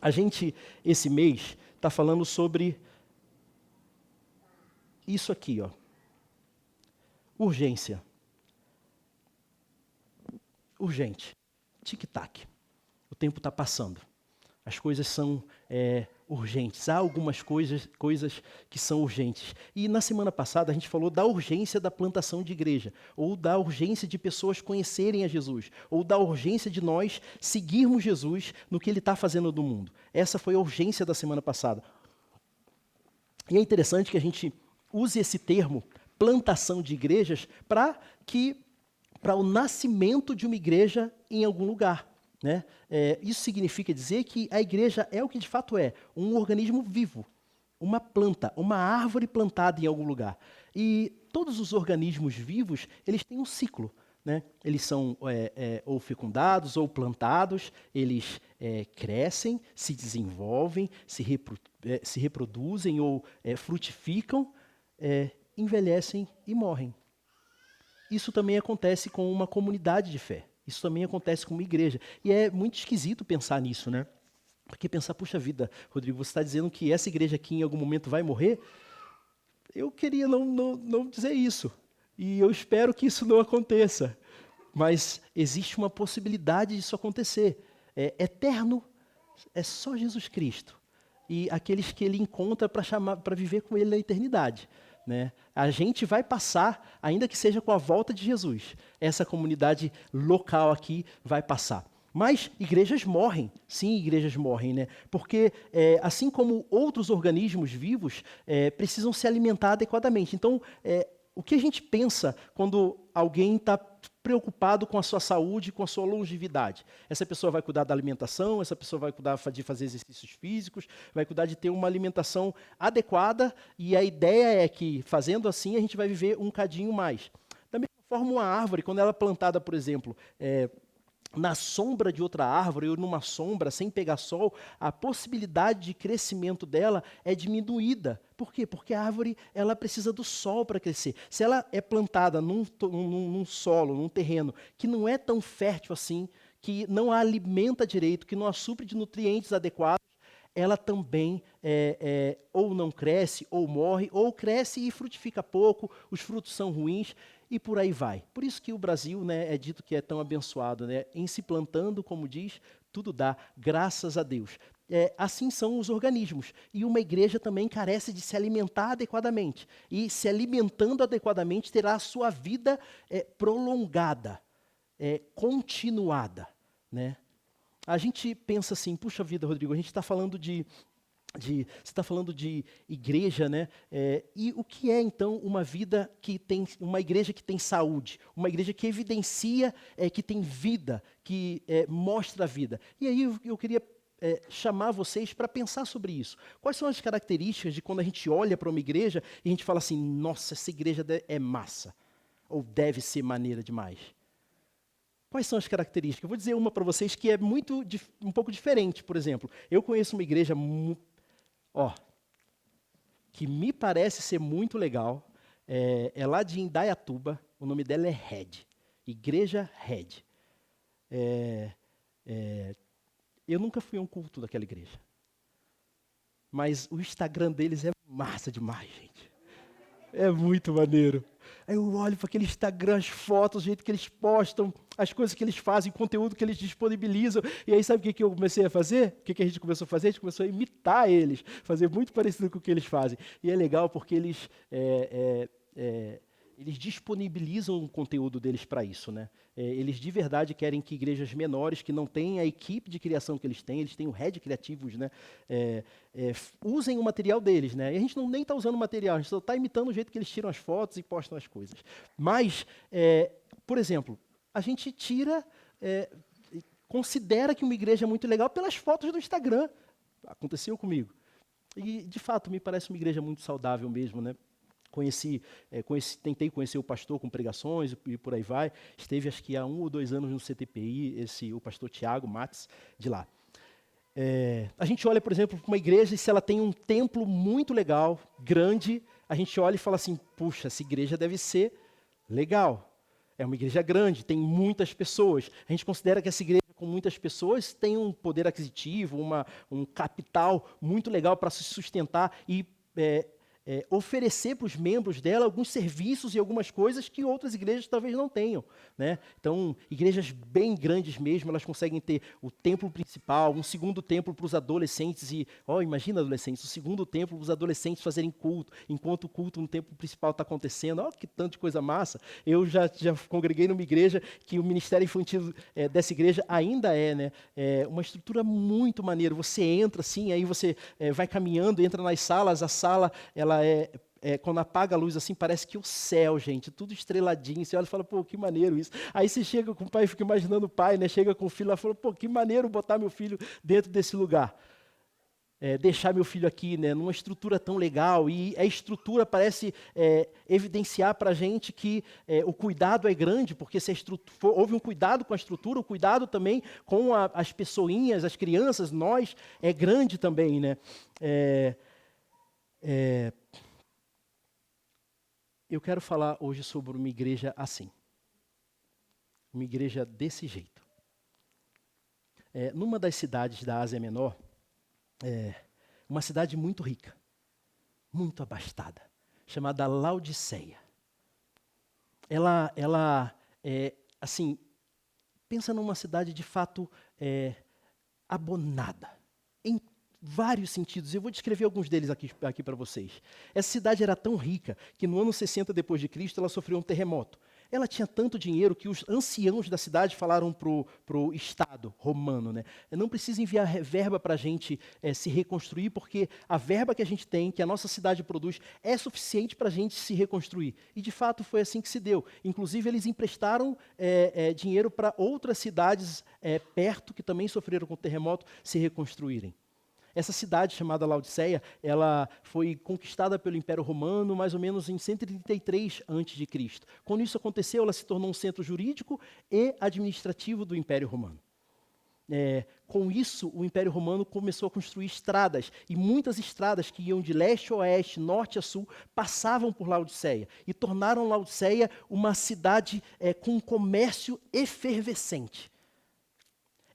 A gente, esse mês, está falando sobre isso aqui, ó. Urgência. Urgente. Tic-tac. O tempo está passando. As coisas são urgentes. Há algumas coisas que são urgentes. E na semana passada a gente falou da urgência da plantação de igreja, ou da urgência de pessoas conhecerem a Jesus, ou da urgência de nós seguirmos Jesus no que Ele está fazendo no mundo. Essa foi a urgência da semana passada. E é interessante que a gente use esse termo, plantação de igrejas, para o nascimento de uma igreja em algum lugar. Né? Isso significa dizer que a igreja é o que de fato é, um organismo vivo, uma planta, uma árvore plantada em algum lugar. E todos os organismos vivos, eles têm um ciclo. Né? Eles são ou fecundados ou plantados, eles crescem, se desenvolvem, se reproduzem ou frutificam, envelhecem e morrem. Isso também acontece com uma comunidade de fé. Isso também acontece com uma igreja. E é muito esquisito pensar nisso, né? Porque pensar, puxa vida, Rodrigo, você está dizendo que essa igreja aqui em algum momento vai morrer? Eu queria não dizer isso. E eu espero que isso não aconteça. Mas existe uma possibilidade disso acontecer. É eterno, é só Jesus Cristo. E aqueles que Ele encontra para viver com Ele na eternidade. Né? A gente vai passar, ainda que seja com a volta de Jesus. Essa comunidade local aqui vai passar. Mas igrejas morrem, sim, igrejas morrem, né? Porque assim como outros organismos vivos, precisam se alimentar adequadamente. Então, o que a gente pensa quando alguém está preocupado com a sua saúde, com a sua longevidade? Essa pessoa vai cuidar da alimentação, essa pessoa vai cuidar de fazer exercícios físicos, vai cuidar de ter uma alimentação adequada, e a ideia é que, fazendo assim, a gente vai viver um cadinho mais. Da mesma forma, uma árvore, quando ela é plantada, por exemplo, na sombra de outra árvore ou numa sombra, sem pegar sol, a possibilidade de crescimento dela é diminuída. Por quê? Porque a árvore ela precisa do sol para crescer. Se ela é plantada num solo, num terreno que não é tão fértil assim, que não a alimenta direito, que não a supre de nutrientes adequados, ela também ou não cresce, ou morre, ou cresce e frutifica pouco, os frutos são ruins, e por aí vai. Por isso que o Brasil, né, é dito que é tão abençoado. Né? Em se plantando, como diz, tudo dá, graças a Deus. Assim são os organismos. E uma igreja também carece de se alimentar adequadamente. E se alimentando adequadamente, terá a sua vida prolongada, continuada. Né? A gente pensa assim, puxa vida, Rodrigo, a gente está falando você está falando de igreja, né? E o que é então uma igreja que tem saúde, uma igreja que evidencia que tem vida, que mostra a vida? E aí eu queria chamar vocês para pensar sobre isso. Quais são as características de quando a gente olha para uma igreja e a gente fala assim, nossa, essa igreja é massa, ou deve ser maneira demais? Quais são as características? Eu vou dizer uma para vocês que é um pouco diferente, por exemplo. Eu conheço uma igreja que me parece ser muito legal, é lá de Indaiatuba, o nome dela é Red, Igreja Red. Eu nunca fui a um culto daquela igreja, mas o Instagram deles é massa demais, gente. É muito maneiro. Aí eu olho para aquele Instagram, as fotos, o jeito que eles postam, as coisas que eles fazem, o conteúdo que eles disponibilizam. E aí sabe o que eu comecei a fazer? O que a gente começou a fazer? A gente começou a imitar eles, fazer muito parecido com o que eles fazem. E é legal porque eles disponibilizam o conteúdo deles para isso. Né? Eles de verdade querem que igrejas menores, que não têm a equipe de criação que eles têm o head criativos, né? Usem o material deles. Né? E a gente nem está usando o material, a gente só está imitando o jeito que eles tiram as fotos e postam as coisas. Mas, por exemplo, a gente considera que uma igreja é muito legal pelas fotos do Instagram. Aconteceu comigo. E, de fato, me parece uma igreja muito saudável mesmo, né? Tentei conhecer o pastor com pregações e por aí vai. Esteve, acho que há 1 ou 2 anos no CTPI, o pastor Tiago Matos, de lá. A gente olha, por exemplo, para uma igreja e se ela tem um templo muito legal, grande, a gente olha e fala assim, puxa, essa igreja deve ser legal. É uma igreja grande, tem muitas pessoas. A gente considera que essa igreja com muitas pessoas, tem um poder aquisitivo, um capital muito legal para se sustentar e oferecer para os membros dela alguns serviços e algumas coisas que outras igrejas talvez não tenham, né? Então, igrejas bem grandes mesmo, elas conseguem ter o templo principal, um segundo templo para os adolescentes e, imagina adolescentes, o segundo templo para os adolescentes fazerem culto, enquanto o culto no templo principal está acontecendo. Que tanto de coisa massa. Eu já congreguei numa igreja que o ministério infantil dessa igreja ainda né? Uma estrutura muito maneira. Você entra assim, aí você vai caminhando, entra nas salas, a sala, ela quando apaga a luz assim, parece que o céu, gente, tudo estreladinho, você olha e fala, pô, que maneiro isso. Aí você chega com o pai, fica imaginando o pai, né? Chega com o filho, ela fala, pô, que maneiro botar meu filho dentro desse lugar. Deixar meu filho aqui, né, numa estrutura tão legal, e a estrutura parece evidenciar para a gente que o cuidado é grande, porque se houve um cuidado com a estrutura, o cuidado também com as pessoinhas, as crianças, nós, é grande também, né? Eu quero falar hoje sobre uma igreja assim, uma igreja desse jeito. Numa das cidades da Ásia Menor, uma cidade muito rica, muito abastada, chamada Laodiceia. Ela assim, pensa numa cidade de fato abonada, em vários sentidos. Eu vou descrever alguns deles aqui para vocês. Essa cidade era tão rica que no ano 60 depois de Cristo ela sofreu um terremoto. Ela tinha tanto dinheiro que os anciãos da cidade falaram para o Estado romano, né? Não precisa enviar verba para a gente se reconstruir, porque a verba que a gente tem, que a nossa cidade produz, é suficiente para a gente se reconstruir. E de fato foi assim que se deu. Inclusive eles emprestaram dinheiro para outras cidades perto, que também sofreram com o terremoto, se reconstruírem. Essa cidade chamada Laodiceia, ela foi conquistada pelo Império Romano mais ou menos em 133 a.C. Quando isso aconteceu, ela se tornou um centro jurídico e administrativo do Império Romano. Com isso, o Império Romano começou a construir estradas, e muitas estradas que iam de leste a oeste, norte a sul, passavam por Laodiceia, e tornaram Laodiceia uma cidade com um comércio efervescente.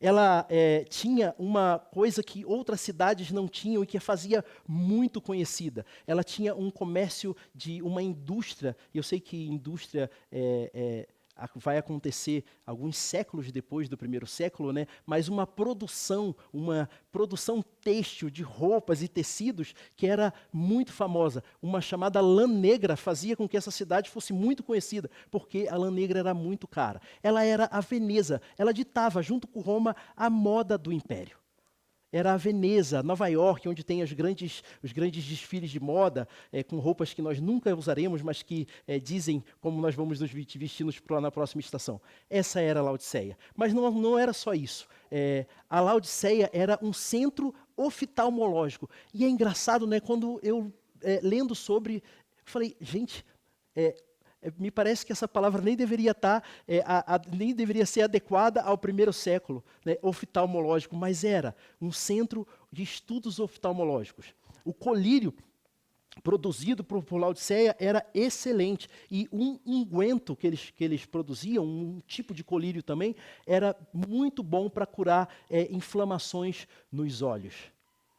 Ela tinha uma coisa que outras cidades não tinham e que a fazia muito conhecida. Ela tinha um comércio de uma indústria, e eu sei que indústria vai acontecer alguns séculos depois do primeiro século, né? Mas uma produção têxtil de roupas e tecidos que era muito famosa. Uma chamada lã negra fazia com que essa cidade fosse muito conhecida, porque a lã negra era muito cara. Ela era a Veneza, ela ditava, junto com Roma, a moda do império. Era a Veneza, Nova York, onde tem os grandes desfiles de moda, com roupas que nós nunca usaremos, mas que dizem como nós vamos nos vestir na próxima estação. Essa era a Laodiceia. Mas não era só isso. A Laodiceia era um centro oftalmológico. E é engraçado, né, quando eu, lendo sobre, falei, gente, me parece que essa palavra nem deveria nem deveria ser adequada ao primeiro século, né, oftalmológico, mas era um centro de estudos oftalmológicos. O colírio produzido por Laodiceia era excelente, e um unguento que eles produziam, um tipo de colírio também, era muito bom para curar inflamações nos olhos.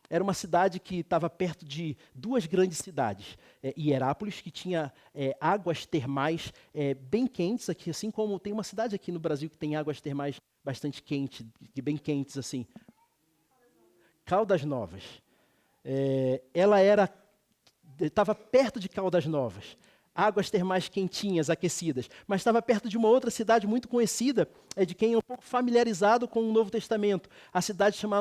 Era uma cidade que estava perto de duas grandes cidades. Hierápolis, que tinha águas termais bem quentes, aqui, assim como tem uma cidade aqui no Brasil que tem águas termais bastante quentes, bem quentes assim. Caldas Novas. Ela estava perto de Caldas Novas. Águas termais quentinhas, aquecidas, mas estava perto de uma outra cidade muito conhecida, de quem é um pouco familiarizado com o Novo Testamento,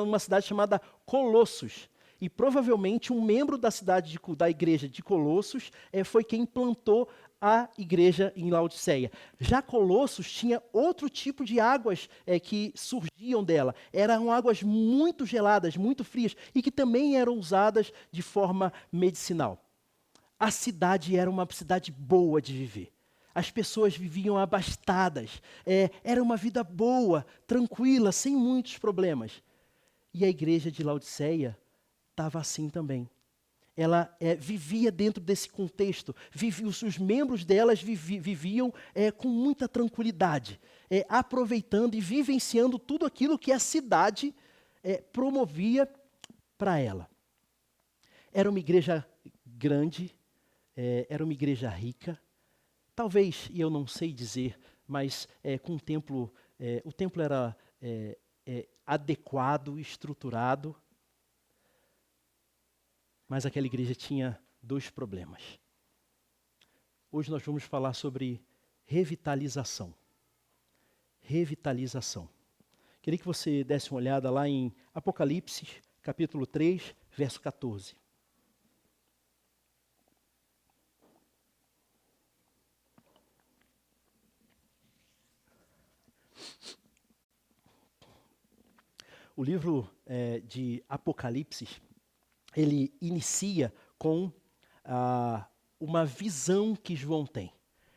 uma cidade chamada Colossos. E provavelmente um membro da igreja de Colossos foi quem plantou a igreja em Laodiceia. Já Colossos tinha outro tipo de águas que surgiam dela. Eram águas muito geladas, muito frias, e que também eram usadas de forma medicinal. A cidade era uma cidade boa de viver. As pessoas viviam abastadas. Era uma vida boa, tranquila, sem muitos problemas. E a igreja de Laodiceia estava assim também. ela vivia dentro desse contexto, os membros delas viviam com muita tranquilidade, aproveitando e vivenciando tudo aquilo que a cidade promovia para ela. Era uma igreja grande, era uma igreja rica, talvez, e eu não sei dizer, mas com o templo era adequado, estruturado, mas aquela igreja tinha 2 problemas. Hoje nós vamos falar sobre revitalização. Revitalização. Queria que você desse uma olhada lá em Apocalipse, capítulo 3, verso 14. O livro de Apocalipse, ele inicia com uma visão que João tem.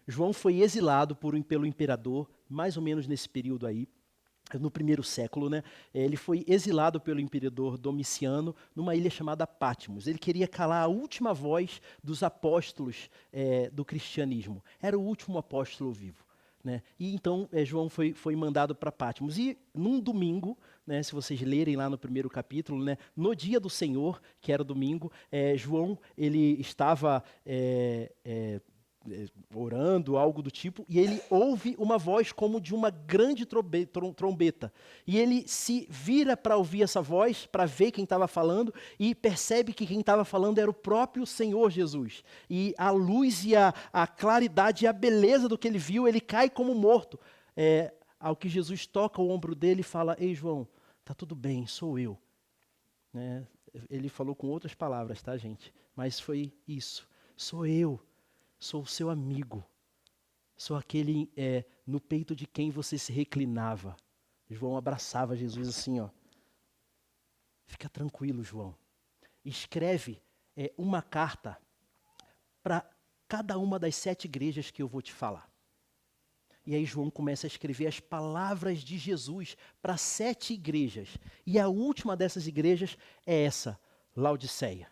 João foi exilado pelo imperador, mais ou menos nesse período aí, no 1º século, né? Ele foi exilado pelo imperador Domiciano numa ilha chamada Patmos. Ele queria calar a última voz dos apóstolos do cristianismo. Era o último apóstolo vivo. Né? E então João foi mandado para Patmos. E num domingo, né, se vocês lerem lá no 1º capítulo, né, no dia do Senhor, que era domingo, João ele estava orando, algo do tipo, e ele ouve uma voz como de uma grande trombeta. E ele se vira para ouvir essa voz, para ver quem estava falando, e percebe que quem estava falando era o próprio Senhor Jesus. E a luz e a claridade e a beleza do que ele viu, ele cai como morto. Ao que Jesus toca o ombro dele e fala: "Ei, João, tá tudo bem, sou eu." Né? Ele falou com outras palavras, tá, gente? Mas foi isso. Sou eu. Sou o seu amigo. Sou aquele no peito de quem você se reclinava. João abraçava Jesus assim, ó. Fica tranquilo, João. Escreve uma carta para cada uma das 7 igrejas que eu vou te falar. E aí João começa a escrever as palavras de Jesus para 7 igrejas. E a última dessas igrejas é essa, Laodiceia.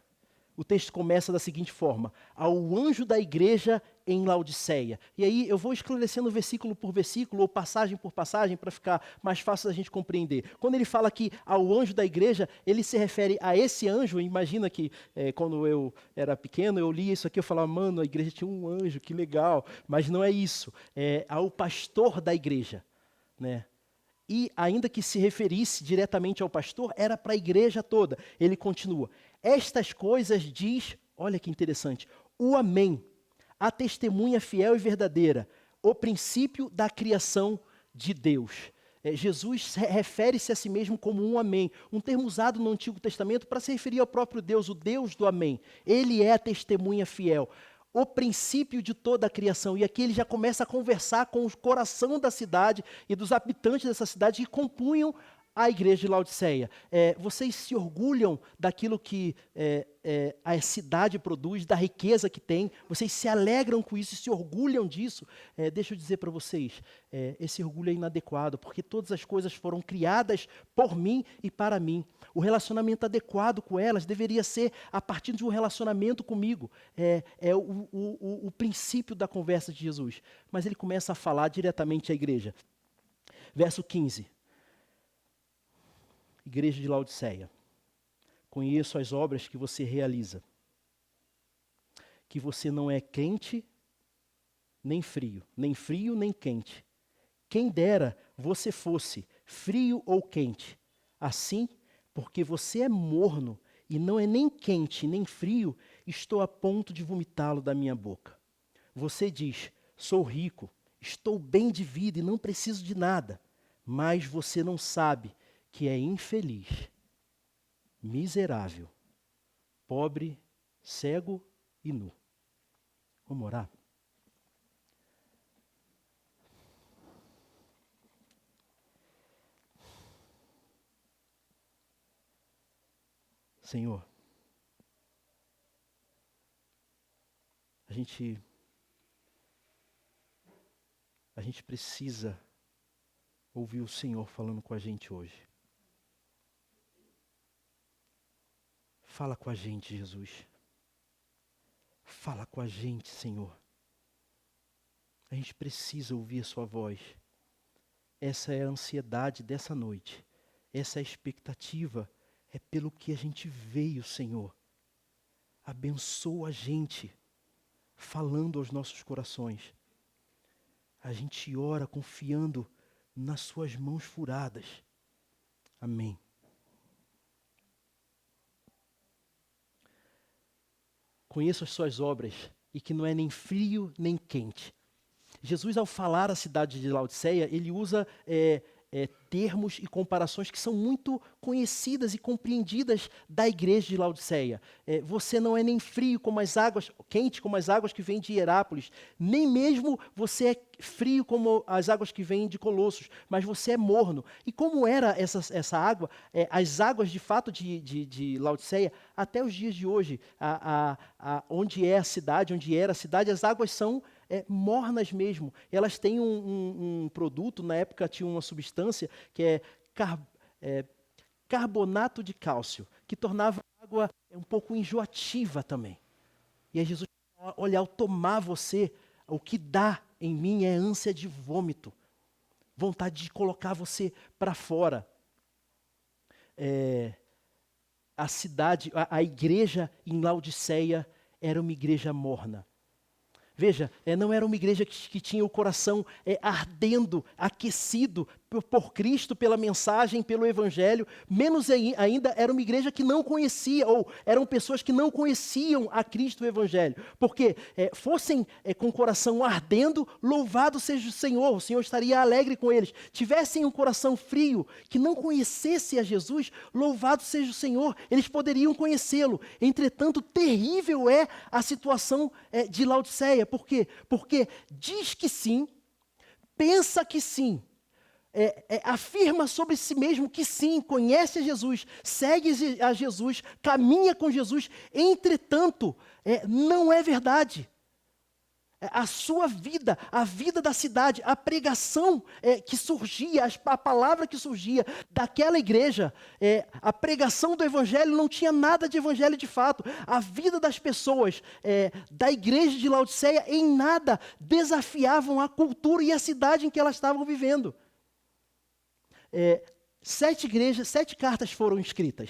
O texto começa da seguinte forma: ao anjo da igreja em Laodiceia. E aí eu vou esclarecendo versículo por versículo, ou passagem por passagem, para ficar mais fácil da gente compreender. Quando ele fala aqui ao anjo da igreja, ele se refere a esse anjo. Imagina que quando eu era pequeno, eu lia isso aqui, eu falava: "Mano, a igreja tinha um anjo, que legal." Mas não é isso. É ao pastor da igreja, né? E ainda que se referisse diretamente ao pastor, era para a igreja toda. Ele continua: "Estas coisas diz," olha que interessante, "o Amém, a testemunha fiel e verdadeira, o princípio da criação de Deus." Jesus refere-se a si mesmo como um Amém, um termo usado no Antigo Testamento para se referir ao próprio Deus, o Deus do Amém. Ele é a testemunha fiel, o princípio de toda a criação. E aqui ele já começa a conversar com o coração da cidade e dos habitantes dessa cidade que compunham a igreja de Laodiceia. Vocês se orgulham daquilo que a cidade produz, da riqueza que tem, vocês se alegram com isso e se orgulham disso. Deixa eu dizer para vocês, esse orgulho é inadequado, porque todas as coisas foram criadas por mim e para mim. O relacionamento adequado com elas deveria ser a partir de um relacionamento comigo. O princípio da conversa de Jesus. Mas ele começa a falar diretamente à igreja. Verso 15. Igreja de Laodiceia, conheço as obras que você realiza, que você não é quente nem frio nem quente. Quem dera você fosse frio ou quente. Assim, porque você é morno e não é nem quente nem frio, estou a ponto de vomitá-lo da minha boca. Você diz: sou rico, estou bem de vida e não preciso de nada, mas você não sabe que é infeliz, miserável, pobre, cego e nu. Vamos orar? Senhor, a gente precisa ouvir o Senhor falando com a gente hoje. Fala com a gente, Jesus. Fala com a gente, Senhor. A gente precisa ouvir a sua voz. Essa é a ansiedade dessa noite. Essa é a expectativa. É pelo que a gente veio, Senhor. Abençoa a gente, falando aos nossos corações. A gente ora confiando nas suas mãos furadas. Amém. Conheço as suas obras e que não é nem frio nem quente. Jesus, ao falar a cidade de Laodiceia, ele usa termos e comparações que são muito conhecidas e compreendidas da igreja de Laodiceia. Você não é nem frio como as águas, quente como as águas que vêm de Hierápolis, nem mesmo você é frio como as águas que vêm de Colossos, mas você é morno. E como era essa água, as águas de fato de Laodiceia, até os dias de hoje, onde é a cidade, onde era a cidade, as águas são mornas mesmo. Elas têm um produto, na época tinha uma substância que é carbonato de cálcio, que tornava a água um pouco enjoativa também. E aí Jesus fala, olha, ao tomar você, o que dá em mim é ânsia de vômito, vontade de colocar você para fora. A cidade, a igreja em Laodiceia era uma igreja morna. Veja, não era uma igreja que tinha o coração ardendo, aquecido por Cristo, pela mensagem, pelo Evangelho. Menos ainda, era uma igreja que não conhecia, ou eram pessoas que não conheciam a Cristo e o Evangelho. Porque fossem com o coração ardendo, louvado seja o Senhor estaria alegre com eles. Tivessem um coração frio, que não conhecesse a Jesus, louvado seja o Senhor, eles poderiam conhecê-lo. Entretanto, terrível é a situação de Laodiceia. Por quê? Porque diz que sim, pensa que sim, afirma sobre si mesmo que sim, conhece a Jesus, segue a Jesus, caminha com Jesus, entretanto, não é verdade. A sua vida, a vida da cidade, a pregação que surgia, a palavra que surgia daquela igreja, a pregação do evangelho não tinha nada de evangelho de fato. A vida das pessoas da igreja de Laodiceia em nada desafiavam a cultura e a cidade em que elas estavam vivendo. 7 cartas foram escritas.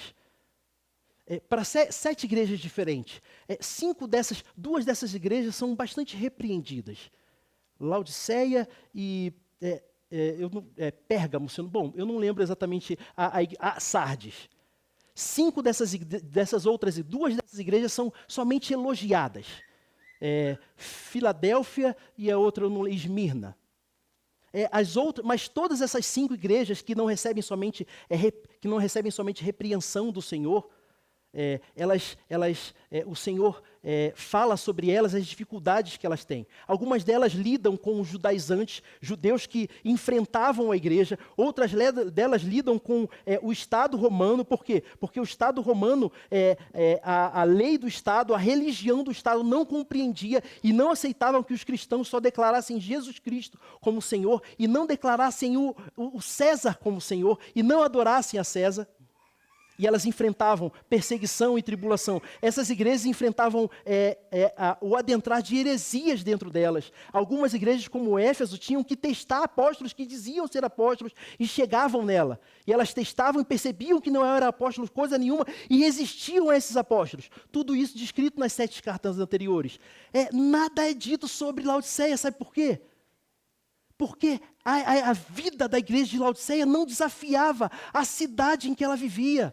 Para 7 igrejas diferentes. 2 dessas igrejas são bastante repreendidas. Laodiceia e Pérgamo. Eu não lembro exatamente a Sardes. 5 dessas outras, 2 dessas igrejas são somente elogiadas. Filadélfia e a outra, Esmirna. Mas todas essas 5 igrejas que não recebem somente repreensão do Senhor, o Senhor fala sobre elas as dificuldades que elas têm. Algumas delas lidam com os judaizantes, judeus que enfrentavam a igreja. Outras delas lidam com o Estado romano. Por quê? Porque o Estado romano, a lei do Estado, a religião do Estado não compreendia e não aceitavam que os cristãos só declarassem Jesus Cristo como Senhor e não declarassem o César como Senhor e não adorassem a César. E elas enfrentavam perseguição e tribulação. Essas igrejas enfrentavam o adentrar de heresias dentro delas. Algumas igrejas, como Éfeso, tinham que testar apóstolos que diziam ser apóstolos e chegavam nela. E elas testavam e percebiam que não eram apóstolos coisa nenhuma e resistiam a esses apóstolos. Tudo isso descrito nas 7 cartas anteriores. Nada é dito sobre Laodiceia, sabe por quê? Porque a vida da igreja de Laodiceia não desafiava a cidade em que ela vivia.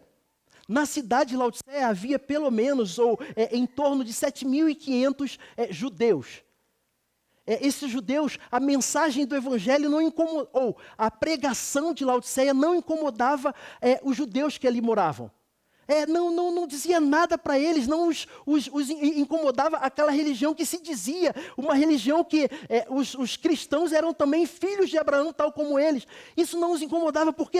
Na cidade de Laodiceia havia pelo menos, em torno de 7.500 judeus. Esses judeus, a mensagem do evangelho não incomodou, a pregação de Laodiceia não incomodava os judeus que ali moravam. Não dizia nada para eles, não os incomodava aquela religião que se dizia, uma religião que os cristãos eram também filhos de Abraão, tal como eles. Isso não os incomodava porque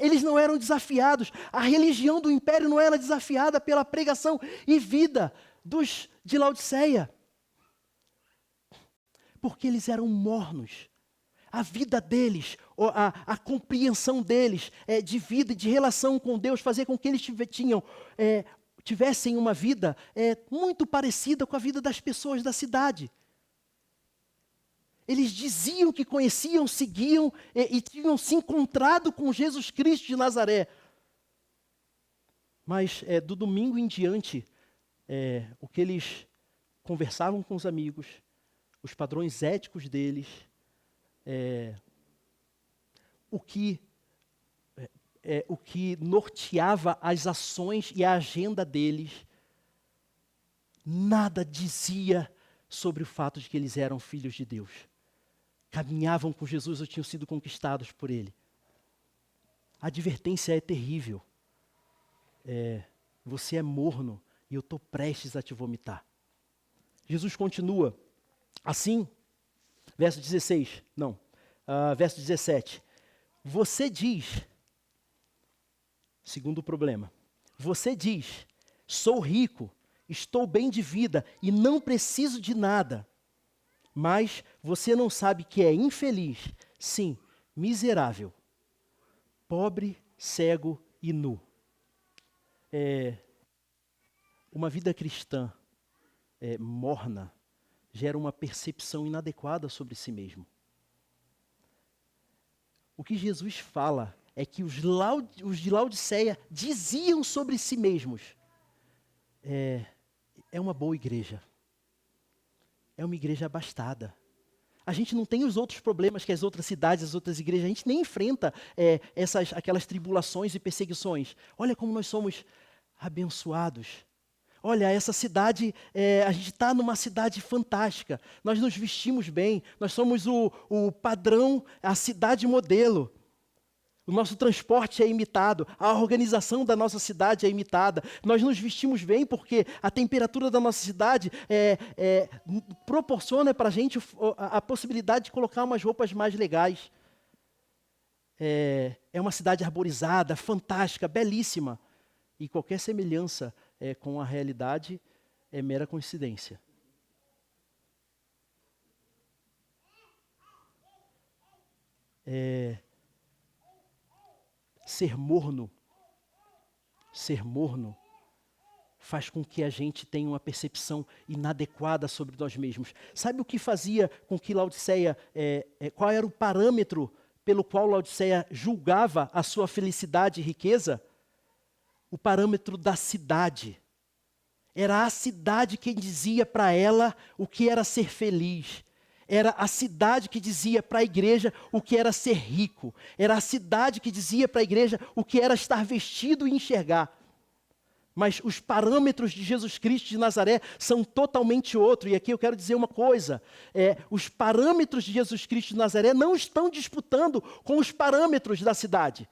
eles não eram desafiados. A religião do império não era desafiada pela pregação e vida de Laodiceia. Porque eles eram mornos. A vida deles, a compreensão deles de vida e de relação com Deus, fazia com que eles tivessem uma vida muito parecida com a vida das pessoas da cidade. Eles diziam que conheciam, seguiam e tinham se encontrado com Jesus Cristo de Nazaré. Mas do domingo em diante, o que eles conversavam com os amigos, os padrões éticos deles, o que norteava as ações e a agenda deles, nada dizia sobre o fato de que eles eram filhos de Deus. Caminhavam com Jesus ou tinham sido conquistados por Ele. A advertência é terrível. Você é morno e eu estou prestes a te vomitar. Jesus continua assim, verso 17. Você diz, segundo problema, você diz, sou rico, estou bem de vida e não preciso de nada. Mas você não sabe que é infeliz, sim, miserável, pobre, cego e nu. Uma vida cristã morna gera uma percepção inadequada sobre si mesmo. O que Jesus fala é que os de Laodiceia diziam sobre si mesmos: é uma boa igreja. É uma igreja abastada. A gente não tem os outros problemas que as outras cidades, as outras igrejas, a gente nem enfrenta aquelas tribulações e perseguições. Olha como nós somos abençoados. Olha, essa cidade, a gente está numa cidade fantástica. Nós nos vestimos bem, nós somos o padrão, a cidade modelo. O nosso transporte é imitado, a organização da nossa cidade é imitada. Nós nos vestimos bem porque a temperatura da nossa cidade proporciona para a gente a possibilidade de colocar umas roupas mais legais. É uma cidade arborizada, fantástica, belíssima. E qualquer semelhança com a realidade é mera coincidência. Ser morno faz com que a gente tenha uma percepção inadequada sobre nós mesmos. Sabe o que fazia com que Laodiceia, qual era o parâmetro pelo qual Laodiceia julgava a sua felicidade e riqueza? O parâmetro da cidade. Era a cidade quem dizia para ela o que era ser feliz. Era a cidade que dizia para a igreja o que era ser rico. Era a cidade que dizia para a igreja o que era estar vestido e enxergar. Mas os parâmetros de Jesus Cristo de Nazaré são totalmente outros. E aqui eu quero dizer uma coisa. Os parâmetros de Jesus Cristo de Nazaré não estão disputando com os parâmetros da cidade.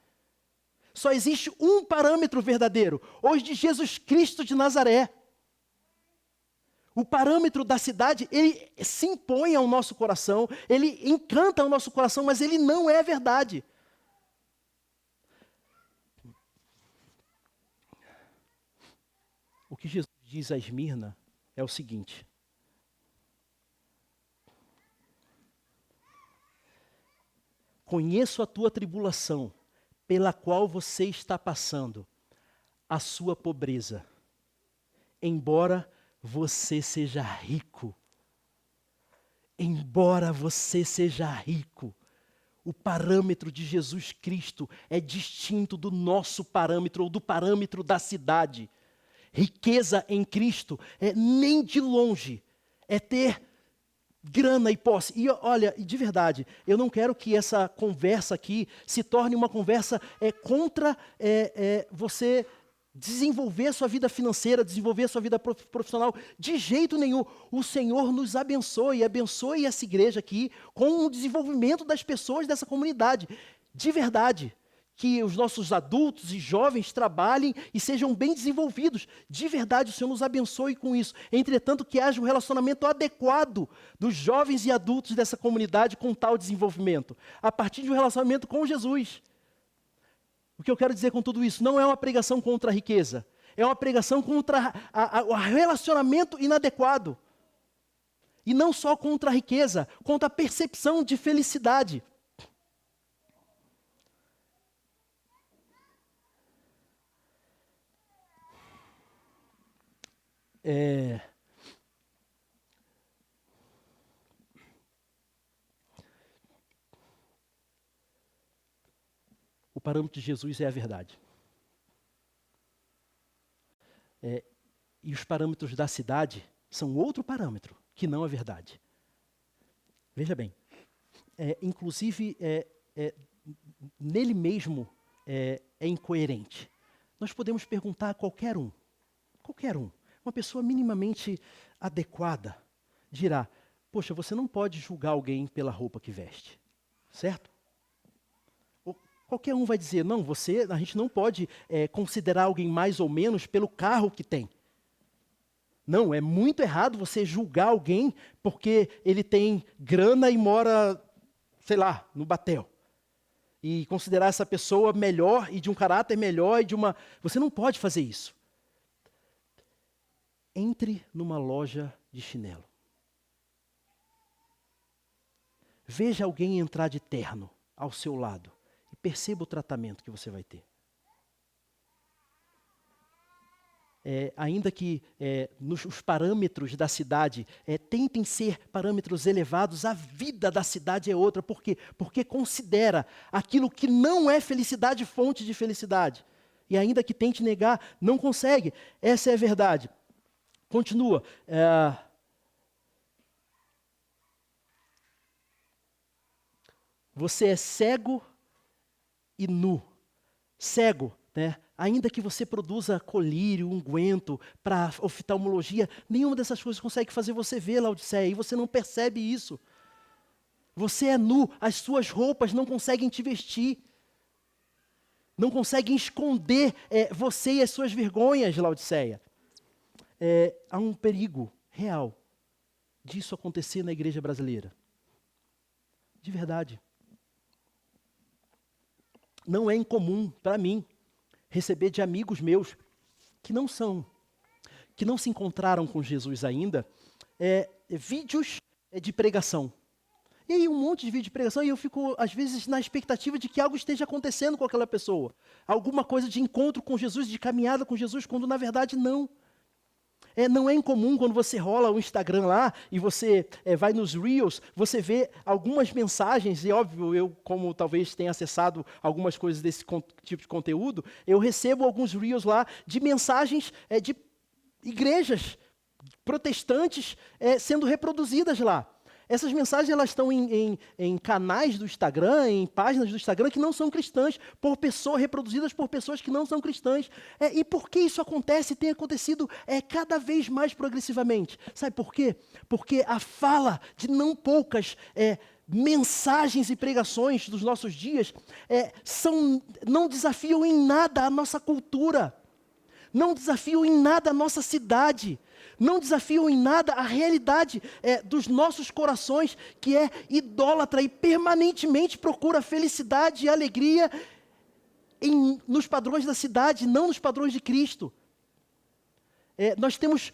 Só existe um parâmetro verdadeiro, o de Jesus Cristo de Nazaré. O parâmetro da cidade, ele se impõe ao nosso coração, ele encanta o nosso coração, mas ele não é verdade. O que Jesus diz a Esmirna é o seguinte: conheço a tua tribulação, pela qual você está passando, a sua pobreza, embora você seja rico. Embora você seja rico, o parâmetro de Jesus Cristo é distinto do nosso parâmetro ou do parâmetro da cidade. Riqueza em Cristo nem de longe é ter grana e posse. E olha, de verdade, eu não quero que essa conversa aqui se torne uma conversa contra você desenvolver a sua vida financeira, desenvolver a sua vida profissional. De jeito nenhum. O Senhor nos abençoe essa igreja aqui com o desenvolvimento das pessoas dessa comunidade. De verdade. Que os nossos adultos e jovens trabalhem e sejam bem desenvolvidos. De verdade, o Senhor nos abençoe com isso. Entretanto, que haja um relacionamento adequado dos jovens e adultos dessa comunidade com tal desenvolvimento. A partir de um relacionamento com Jesus. O que eu quero dizer com tudo isso? Não é uma pregação contra a riqueza. É uma pregação contra o relacionamento inadequado. E não só contra a riqueza, contra a percepção de felicidade. O parâmetro de Jesus é a verdade. E os parâmetros da cidade são outro parâmetro, que não a verdade. Veja bem, inclusive, nele mesmo é incoerente. Nós podemos perguntar a qualquer um, uma pessoa minimamente adequada, dirá, poxa, você não pode julgar alguém pela roupa que veste, certo? Ou qualquer um vai dizer, não, a gente não pode considerar alguém mais ou menos pelo carro que tem. Não, é muito errado você julgar alguém porque ele tem grana e mora, sei lá, no Batel. E considerar essa pessoa melhor e de um caráter melhor e de uma... Você não pode fazer isso. Entre numa loja de chinelo. Veja alguém entrar de terno ao seu lado e perceba o tratamento que você vai ter. Ainda que os parâmetros da cidade tentem ser parâmetros elevados, a vida da cidade é outra. Por quê? Porque considera aquilo que não é felicidade fonte de felicidade. E ainda que tente negar, não consegue. Essa é a verdade. Continua. Você é cego e nu. Cego, né? Ainda que você produza colírio, unguento, para oftalmologia, nenhuma dessas coisas consegue fazer você ver, Laodiceia, e você não percebe isso. Você é nu, as suas roupas não conseguem te vestir. Não conseguem esconder você e as suas vergonhas, Laodiceia. Há um perigo real disso acontecer na igreja brasileira. De verdade. Não é incomum para mim receber de amigos meus que não se encontraram com Jesus ainda, vídeos de pregação. E aí um monte de vídeo de pregação e eu fico, às vezes, na expectativa de que algo esteja acontecendo com aquela pessoa. Alguma coisa de encontro com Jesus, de caminhada com Jesus, quando na verdade não. Não é incomum quando você rola o Instagram lá e você vai nos Reels, você vê algumas mensagens, e óbvio, eu como talvez tenha acessado algumas coisas desse tipo de conteúdo, eu recebo alguns Reels lá de mensagens de igrejas protestantes sendo reproduzidas lá. Essas mensagens elas estão em canais do Instagram, em páginas do Instagram que não são cristãs, reproduzidas por pessoas que não são cristãs. E por que isso acontece e tem acontecido cada vez mais progressivamente? Sabe por quê? Porque a fala de não poucas mensagens e pregações dos nossos dias não desafiam em nada a nossa cultura, não desafiam em nada a nossa cidade, não desafiam em nada a realidade dos nossos corações, que é idólatra e permanentemente procura felicidade e alegria nos padrões da cidade, não nos padrões de Cristo. Nós temos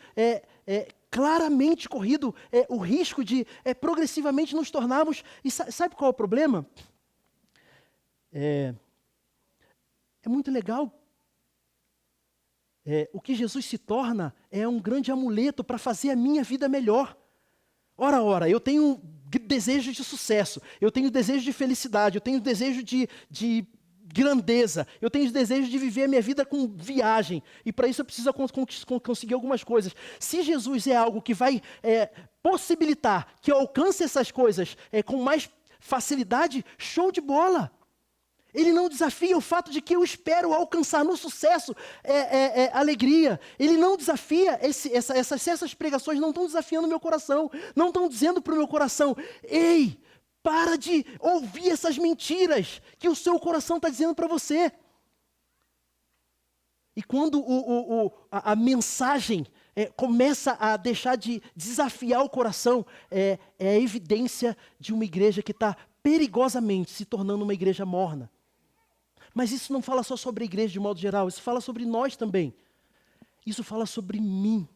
claramente corrido o risco de progressivamente nos tornarmos... E sabe qual é o problema? É muito legal. O que Jesus se torna é um grande amuleto para fazer a minha vida melhor. Ora, eu tenho desejo de sucesso, eu tenho desejo de felicidade, eu tenho desejo de grandeza, eu tenho desejo de viver a minha vida com viagem, e para isso eu preciso conseguir algumas coisas. Se Jesus é algo que vai possibilitar que eu alcance essas coisas com mais facilidade, show de bola. Ele não desafia o fato de que eu espero alcançar no sucesso alegria. Ele não desafia, essas pregações não estão desafiando o meu coração. Não estão dizendo para o meu coração, ei, para de ouvir essas mentiras que o seu coração está dizendo para você. E quando a mensagem começa a deixar de desafiar o coração, é a evidência de uma igreja que está perigosamente se tornando uma igreja morna. Mas isso não fala só sobre a igreja de modo geral, isso fala sobre nós também. Isso fala sobre mim.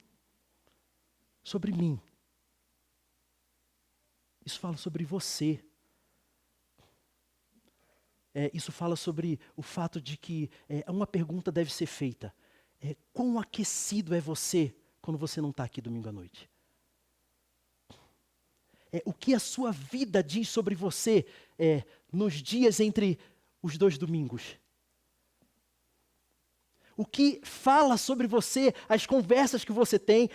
Sobre mim. Isso fala sobre você. Isso fala sobre o fato de que uma pergunta deve ser feita. Quão aquecido é você quando você não está aqui domingo à noite? O que a sua vida diz sobre você nos dias entre os 2 domingos? O que fala sobre você, as conversas que você tem,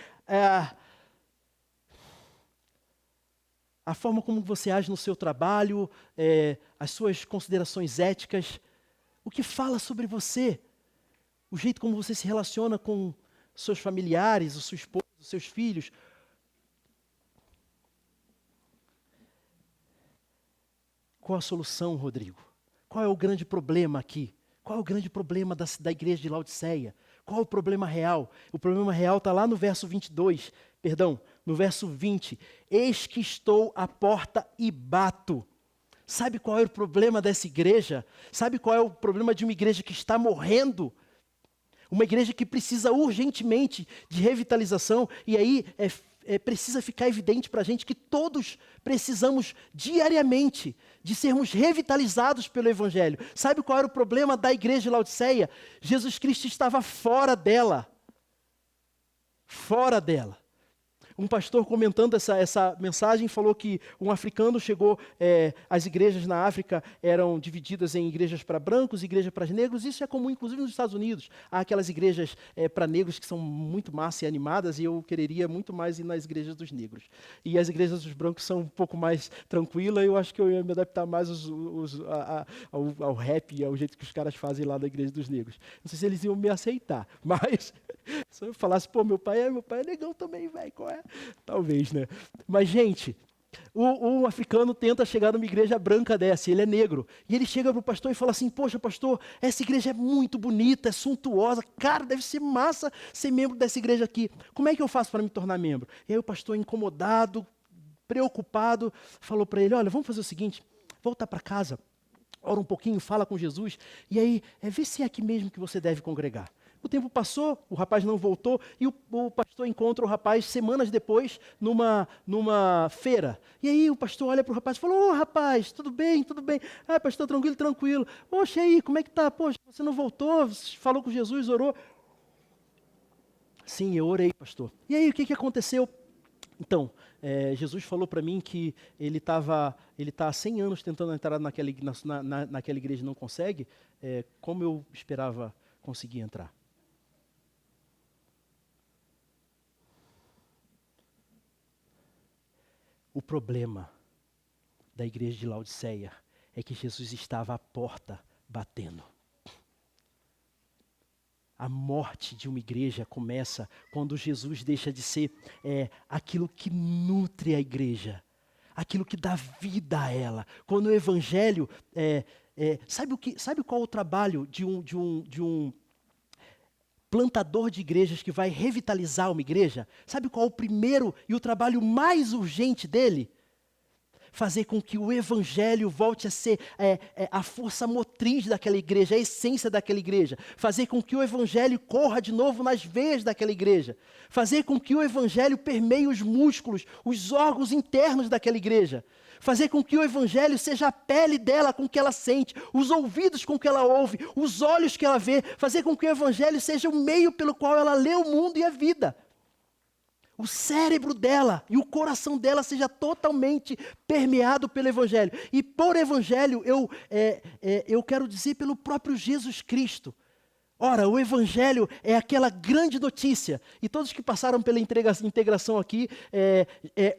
a forma como você age no seu trabalho, as suas considerações éticas, o que fala sobre você, o jeito como você se relaciona com seus familiares, a sua esposa, os seus filhos. Qual a solução, Rodrigo? Qual é o grande problema aqui? Qual é o grande problema da igreja de Laodiceia? Qual é o problema real? O problema real está lá no verso 22, no verso 20. Eis que estou à porta e bato. Sabe qual é o problema dessa igreja? Sabe qual é o problema de uma igreja que está morrendo? Uma igreja que precisa urgentemente de revitalização. E aí precisa ficar evidente para a gente que todos precisamos diariamente de sermos revitalizados pelo Evangelho. Sabe qual era o problema da igreja de Laodiceia? Jesus Cristo estava fora dela. Fora dela. Um pastor comentando essa mensagem falou que um africano chegou, as igrejas na África eram divididas em igrejas para brancos e igrejas para negros. Isso é comum, inclusive, nos Estados Unidos. Há aquelas igrejas para negros que são muito massa e animadas, e eu quereria muito mais ir nas igrejas dos negros. E as igrejas dos brancos são um pouco mais tranquilas, eu acho que eu ia me adaptar mais ao rap, ao jeito que os caras fazem lá na igreja dos negros. Não sei se eles iam me aceitar, mas se eu falasse, meu pai é negão também, velho, qual é? Talvez, né? Mas, gente, um africano tenta chegar numa igreja branca dessa, ele é negro, e ele chega para o pastor e fala assim, poxa, pastor, essa igreja é muito bonita, é suntuosa, cara, deve ser massa ser membro dessa igreja aqui. Como é que eu faço para me tornar membro? E aí o pastor, incomodado, preocupado, falou para ele, olha, vamos fazer o seguinte, volta para casa, ora um pouquinho, fala com Jesus, e aí, vê se é aqui mesmo que você deve congregar. O tempo passou, o rapaz não voltou, e o pastor encontra o rapaz semanas depois numa feira. E aí o pastor olha para o rapaz e fala, ô rapaz, tudo bem, tudo bem. Ah, pastor, tranquilo, tranquilo. Poxa, e aí, como é que tá? Poxa, você não voltou, falou com Jesus, orou. Sim, eu orei, pastor. E aí, o que aconteceu? Então, Jesus falou para mim que ele está há 100 anos tentando entrar naquela igreja e não consegue, como eu esperava conseguir entrar. O problema da igreja de Laodiceia é que Jesus estava à porta batendo. A morte de uma igreja começa quando Jesus deixa de ser aquilo que nutre a igreja, aquilo que dá vida a ela. Quando o evangelho, sabe qual é o trabalho de um plantador de igrejas que vai revitalizar uma igreja? Sabe qual é o primeiro e o trabalho mais urgente dele? Fazer com que o evangelho volte a ser a força motriz daquela igreja, a essência daquela igreja. Fazer com que o evangelho corra de novo nas veias daquela igreja. Fazer com que o evangelho permeie os músculos, os órgãos internos daquela igreja. Fazer com que o evangelho seja a pele dela com que ela sente, os ouvidos com que ela ouve, os olhos que ela vê. Fazer com que o evangelho seja o meio pelo qual ela lê o mundo e a vida. O cérebro dela e o coração dela seja totalmente permeado pelo evangelho. E por evangelho eu quero dizer pelo próprio Jesus Cristo. Ora, o evangelho é aquela grande notícia, e todos que passaram pela integração aqui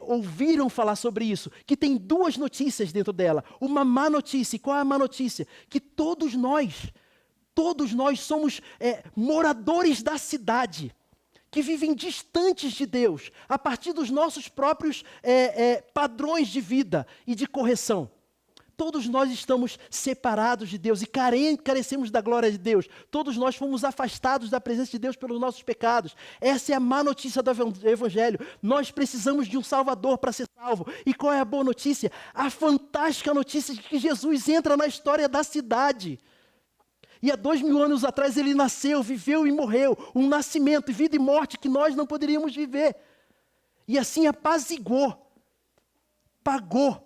ouviram falar sobre isso, que tem duas notícias dentro dela. Uma má notícia, e qual é a má notícia? Que todos nós somos moradores da cidade, que vivem distantes de Deus, a partir dos nossos próprios padrões de vida e de correção. Todos nós estamos separados de Deus e carecemos da glória de Deus. Todos nós fomos afastados da presença de Deus pelos nossos pecados. Essa é a má notícia do Evangelho. Nós precisamos de um Salvador para ser salvo. E qual é a boa notícia? A fantástica notícia de que Jesus entra na história da cidade. E há 2000 anos atrás ele nasceu, viveu e morreu. Um nascimento, vida e morte que nós não poderíamos viver. E assim apaziguou, pagou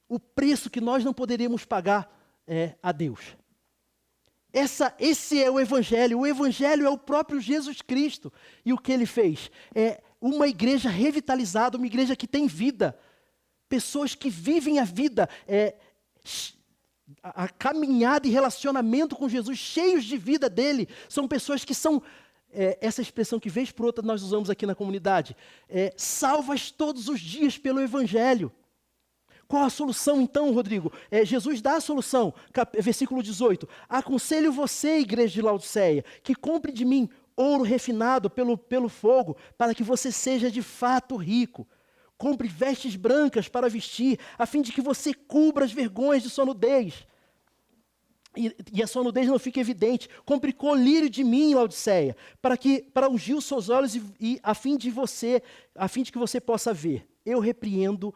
o preço que nós não poderíamos pagar a Deus. Esse é o Evangelho. O Evangelho é o próprio Jesus Cristo. E o que ele fez? É uma igreja revitalizada, uma igreja que tem vida. Pessoas que vivem a vida, a caminhada e relacionamento com Jesus, cheios de vida dele. São pessoas que são, essa expressão que vez por outra nós usamos aqui na comunidade, salvas todos os dias pelo Evangelho. Qual a solução então, Rodrigo? Jesus dá a solução, versículo 18. Aconselho você, igreja de Laodiceia, que compre de mim ouro refinado pelo fogo, para que você seja de fato rico. Compre vestes brancas para vestir, a fim de que você cubra as vergonhas de sua nudez. E a sua nudez não fique evidente. Compre colírio de mim, Laodiceia, para ungir os seus olhos e a fim de que você possa ver. Eu repreendo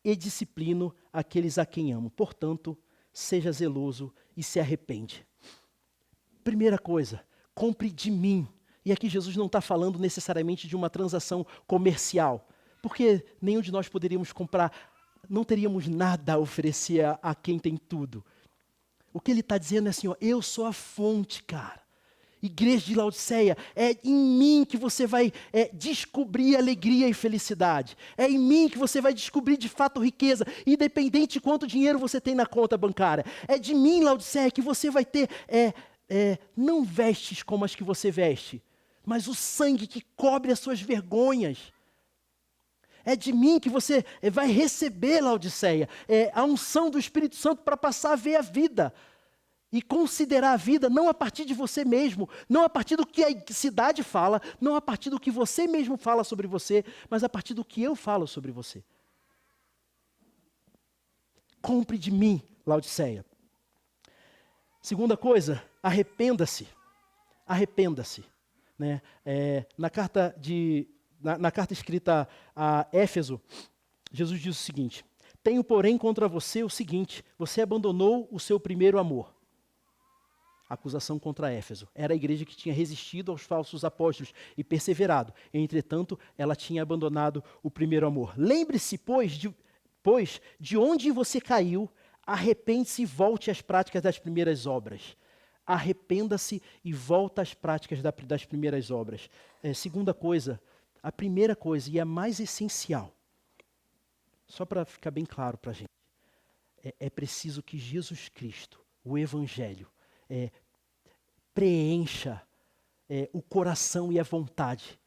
e disciplino aqueles a quem amo. Portanto, seja zeloso e se arrepende. Primeira coisa, compre de mim. E aqui Jesus não está falando necessariamente de uma transação comercial, porque nenhum de nós poderíamos comprar, não teríamos nada a oferecer a quem tem tudo. O que ele está dizendo é assim, ó, eu sou a fonte, cara. Igreja de Laodiceia, é em mim que você vai descobrir alegria e felicidade. É em mim que você vai descobrir de fato riqueza, independente de quanto dinheiro você tem na conta bancária. É de mim, Laodiceia, que você vai ter, não vestes como as que você veste, mas o sangue que cobre as suas vergonhas. É de mim que você vai receber, Laodiceia, a unção do Espírito Santo para passar a ver a vida. E considerar a vida não a partir de você mesmo, não a partir do que a cidade fala, não a partir do que você mesmo fala sobre você, mas a partir do que eu falo sobre você. Compre de mim, Laodiceia. Segunda coisa, arrependa-se. Arrependa-se. Né? Na carta escrita a Éfeso, Jesus diz o seguinte: tenho, porém, contra você o seguinte: você abandonou o seu primeiro amor. Acusação contra Éfeso. Era a igreja que tinha resistido aos falsos apóstolos e perseverado. Entretanto, ela tinha abandonado o primeiro amor. Lembre-se, pois, de onde você caiu, arrepende-se e volte às práticas das primeiras obras. Arrependa-se e volta às práticas das primeiras obras. Segunda coisa, a primeira coisa e a mais essencial, só para ficar bem claro para a gente, é preciso que Jesus Cristo, o Evangelho, preencha o coração e a vontade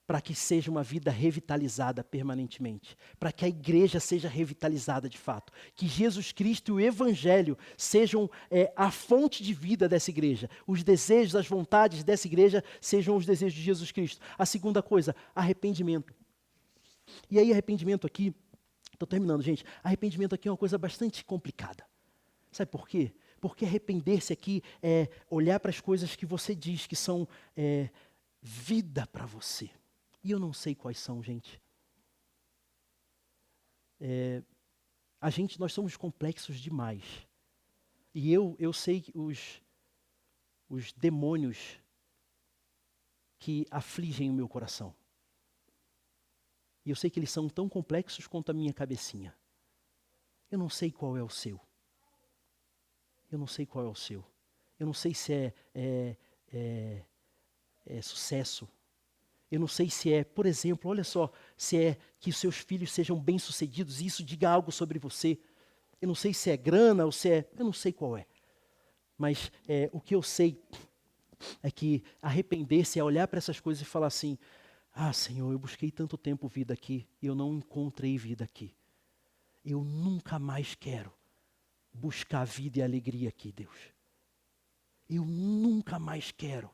para que seja uma vida revitalizada permanentemente, para que a igreja seja revitalizada de fato, que Jesus Cristo e o Evangelho sejam a fonte de vida dessa igreja, os desejos, as vontades dessa igreja sejam os desejos de Jesus Cristo. A segunda coisa, arrependimento. E aí arrependimento aqui, estou terminando, gente, arrependimento aqui é uma coisa bastante complicada. Sabe por quê? Porque arrepender-se aqui é olhar para as coisas que você diz que são vida para você. E eu não sei quais são, gente. Nós somos complexos demais. E eu sei que os demônios que afligem o meu coração. E eu sei que eles são tão complexos quanto a minha cabecinha. Eu não sei qual é o seu. Eu não sei qual é o seu. Eu não sei se é sucesso. Eu não sei se por exemplo, olha só, se é que os seus filhos sejam bem-sucedidos e isso diga algo sobre você. Eu não sei se é grana ou se eu não sei qual é. Mas o que eu sei é que arrepender-se é olhar para essas coisas e falar assim: ah, Senhor, eu busquei tanto tempo vida aqui e eu não encontrei vida aqui. Eu nunca mais quero buscar vida e alegria aqui, Deus. Eu nunca mais quero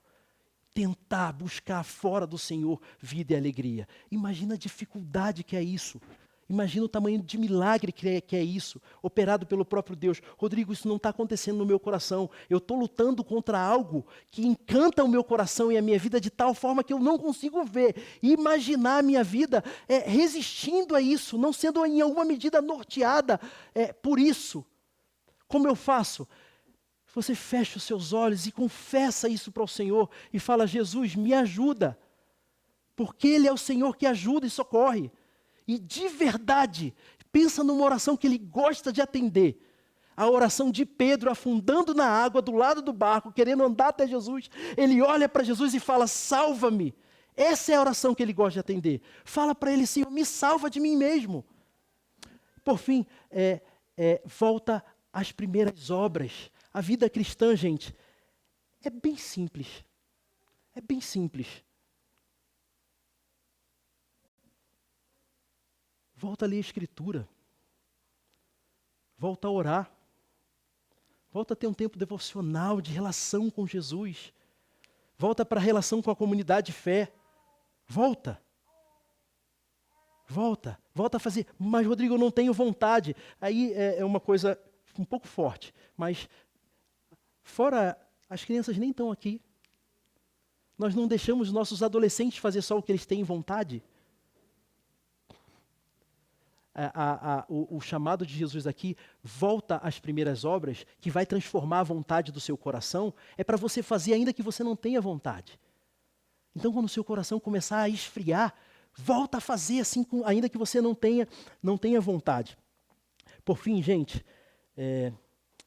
tentar buscar fora do Senhor vida e alegria. Imagina a dificuldade que é isso. Imagina o tamanho de milagre que é isso, operado pelo próprio Deus. Rodrigo, isso não está acontecendo no meu coração. Eu estou lutando contra algo que encanta o meu coração e a minha vida de tal forma que eu não consigo ver e imaginar a minha vida resistindo a isso, não sendo em alguma medida norteada por isso. Como eu faço? Você fecha os seus olhos e confessa isso para o Senhor e fala: Jesus, me ajuda, porque Ele é o Senhor que ajuda e socorre. E de verdade, pensa numa oração que Ele gosta de atender. A oração de Pedro afundando na água do lado do barco, querendo andar até Jesus. Ele olha para Jesus e fala: salva-me. Essa é a oração que ele gosta de atender. Fala para ele: Senhor, me salva de mim mesmo. Por fim, volta às primeiras obras. A vida cristã, gente, é bem simples. É bem simples. Volta a ler a Escritura. Volta a orar. Volta a ter um tempo devocional de relação com Jesus. Volta para a relação com a comunidade de fé. Volta. Volta a fazer. Mas, Rodrigo, eu não tenho vontade. Aí é uma coisa um pouco forte. Mas, fora, as crianças nem estão aqui. Nós não deixamos nossos adolescentes fazer só o que eles têm vontade. O chamado de Jesus aqui, volta às primeiras obras, que vai transformar a vontade do seu coração, é para você fazer ainda que você não tenha vontade. Então, quando o seu coração começar a esfriar, volta a fazer assim, ainda que você não tenha vontade. Por fim, gente,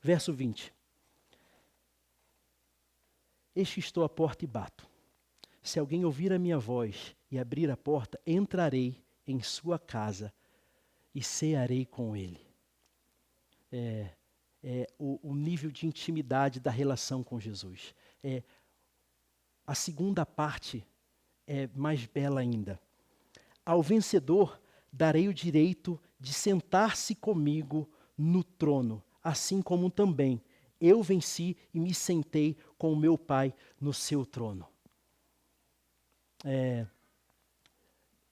verso 20. Eis que estou à porta e bato. Se alguém ouvir a minha voz e abrir a porta, entrarei em sua casa e cearei com ele. O nível de intimidade da relação com Jesus. A segunda parte é mais bela ainda. Ao vencedor darei o direito de sentar-se comigo no trono, assim como também eu venci e me sentei com o meu Pai no seu trono.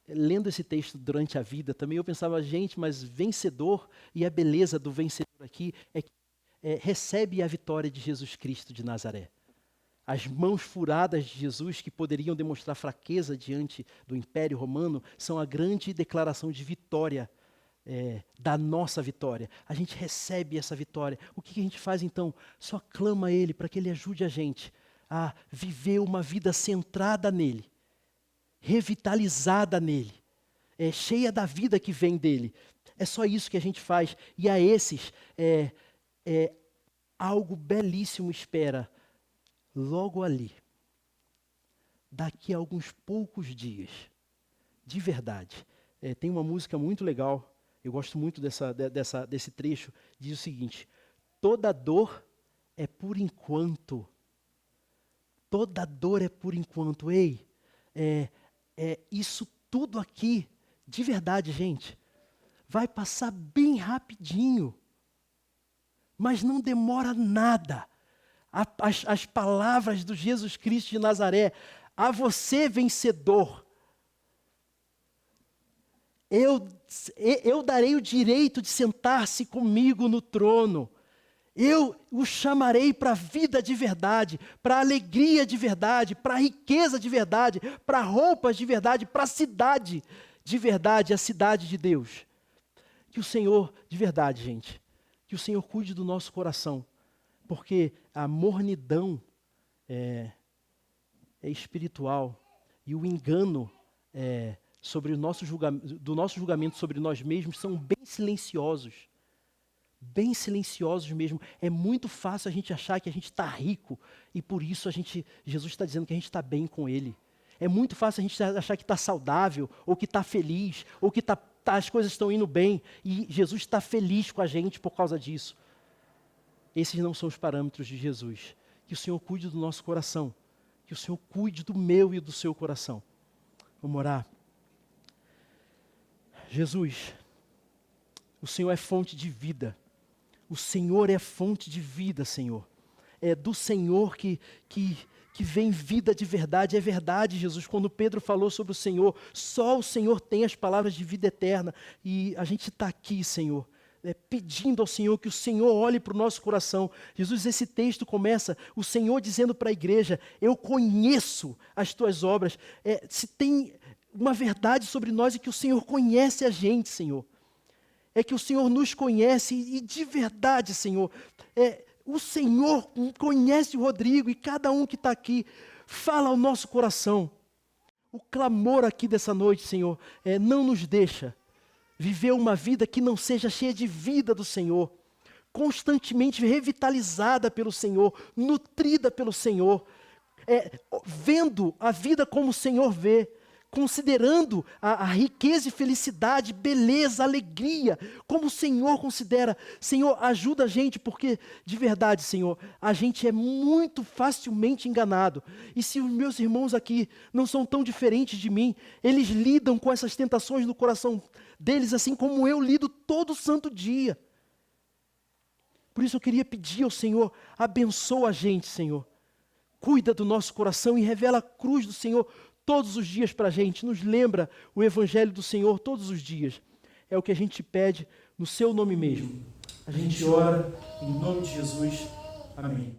Lendo esse texto durante a vida, também eu pensava, gente, mas vencedor, e a beleza do vencedor aqui é que recebe a vitória de Jesus Cristo de Nazaré. As mãos furadas de Jesus, que poderiam demonstrar fraqueza diante do Império Romano, são a grande declaração de vitória, da nossa vitória. A gente recebe essa vitória. O que a gente faz então? Só clama a Ele para que Ele ajude a gente a viver uma vida centrada nele, revitalizada nele, cheia da vida que vem dele. É só isso que a gente faz. E a esses, algo belíssimo espera logo ali, daqui a alguns poucos dias, de verdade. Tem uma música muito legal, eu gosto muito desse trecho, diz o seguinte: toda dor é por enquanto. Toda dor é por enquanto. Ei, isso tudo aqui, de verdade, gente, vai passar bem rapidinho, mas não demora nada. As palavras do Jesus Cristo de Nazaré: a você, vencedor, eu darei o direito de sentar-se comigo no trono. Eu o chamarei para a vida de verdade, para a alegria de verdade, para a riqueza de verdade, para roupas de verdade, para a cidade de verdade, a cidade de Deus. Que o Senhor, de verdade, gente, que o Senhor cuide do nosso coração, porque a mornidão é espiritual e o engano sobre do nosso julgamento sobre nós mesmos são bem silenciosos. Bem silenciosos mesmo. É muito fácil a gente achar que a gente está rico e por isso Jesus está dizendo que a gente está bem com Ele. É muito fácil a gente achar que está saudável, ou que está feliz, ou que as coisas estão indo bem e Jesus está feliz com a gente por causa disso. Esses não são os parâmetros de Jesus. Que o Senhor cuide do nosso coração. Que o Senhor cuide do meu e do seu coração. Vamos orar. Jesus, o Senhor é fonte de vida. O Senhor é fonte de vida, Senhor. É do Senhor que vem vida de verdade. É verdade, Jesus, quando Pedro falou sobre o Senhor, só o Senhor tem as palavras de vida eterna. E a gente está aqui, Senhor, pedindo ao Senhor que o Senhor olhe para o nosso coração. Jesus, esse texto começa, o Senhor dizendo para a igreja: eu conheço as tuas obras. Se tem uma verdade sobre nós é que o Senhor conhece a gente, Senhor. É que o Senhor nos conhece e de verdade, Senhor, o Senhor conhece o Rodrigo e cada um que está aqui. Fala ao nosso coração. O clamor aqui dessa noite, Senhor, não nos deixa viver uma vida que não seja cheia de vida do Senhor. constantemente revitalizada pelo Senhor, nutrida pelo Senhor, vendo a vida como o Senhor vê, considerando a riqueza e felicidade, beleza, alegria, como o Senhor considera. Senhor, ajuda a gente, porque, de verdade, Senhor, a gente é muito facilmente enganado. E se os meus irmãos aqui não são tão diferentes de mim, eles lidam com essas tentações no coração deles, assim como eu lido todo santo dia. Por isso eu queria pedir ao Senhor, abençoa a gente, Senhor. Cuida do nosso coração e revela a cruz do Senhor todos os dias para a gente. Nos lembra o Evangelho do Senhor todos os dias. É o que a gente pede no seu nome mesmo. A gente ora em nome de Jesus. Amém.